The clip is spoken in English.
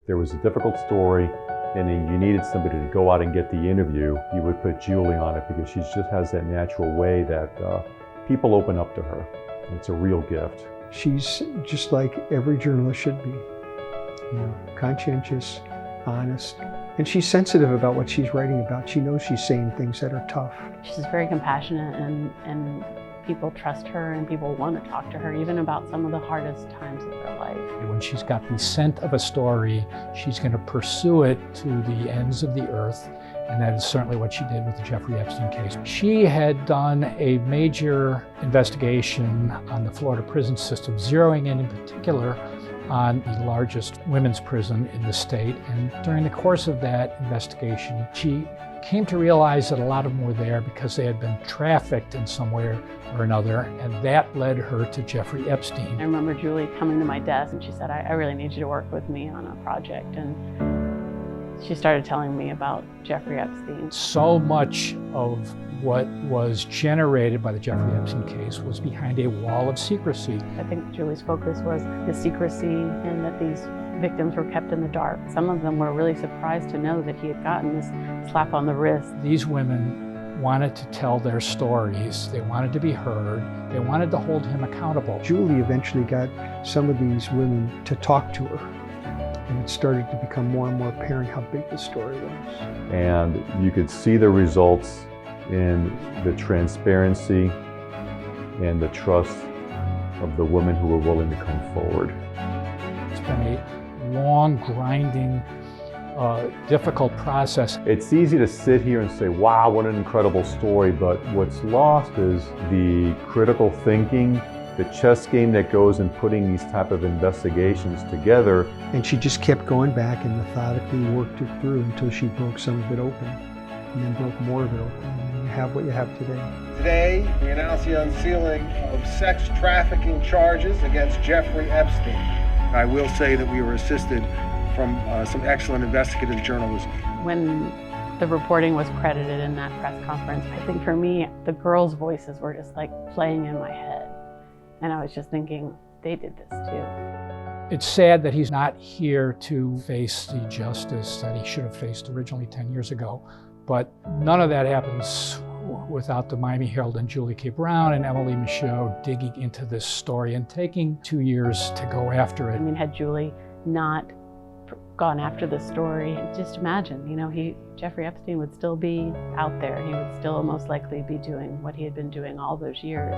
There was a difficult story and you needed somebody to go out and get the interview, you would put Julie on it because she just has that natural way that people open up to her. It's a real gift. She's just like every journalist should be, conscientious, honest, and she's sensitive about what she's writing about. She knows she's saying things that are tough. She's very compassionate and people trust her and people want to talk to her even about some of the hardest times of their life. When she's got the scent of a story, she's going to pursue it to the ends of the earth, and that is certainly what she did with the Jeffrey Epstein case. She had done a major investigation on the Florida prison system, zeroing in particular on the largest women's prison in the state. And during the course of that investigation, she came to realize that a lot of them were there because they had been trafficked in some way or another, and that led her to Jeffrey Epstein. I remember Julie coming to my desk and she said, I really need you to work with me on a project. And she started telling me about Jeffrey Epstein. So much of what was generated by the Jeffrey Epstein case was behind a wall of secrecy. I think Julie's focus was the secrecy and that these victims were kept in the dark. Some of them were really surprised to know that he had gotten this slap on the wrist. These women wanted to tell their stories. They wanted to be heard. They wanted to hold him accountable. Julie eventually got some of these women to talk to her. And it started to become more and more apparent how big the story was. And you could see the results in the transparency and the trust of the women who were willing to come forward. It's been a long, grinding, difficult process. It's easy to sit here and say, wow, what an incredible story, but what's lost is the critical thinking, the chess game that goes in putting these type of investigations together. And she just kept going back and methodically worked it through until she broke some of it open, and then broke more of it open, and you have what you have today. Today, we announce the unsealing of sex trafficking charges against Jeffrey Epstein. I will say that we were assisted from some excellent investigative journalism. When the reporting was credited in that press conference, I think for me, the girls' voices were just like playing in my head. And I was just thinking, they did this too. It's sad that he's not here to face the justice that he should have faced originally 10 years ago. But none of that happens without the Miami Herald and Julie K. Brown and Emily Michaud digging into this story and taking 2 years to go after it. I mean, had Julie not gone after the story, just imagine, Jeffrey Epstein would still be out there. He would still most likely be doing what he had been doing all those years.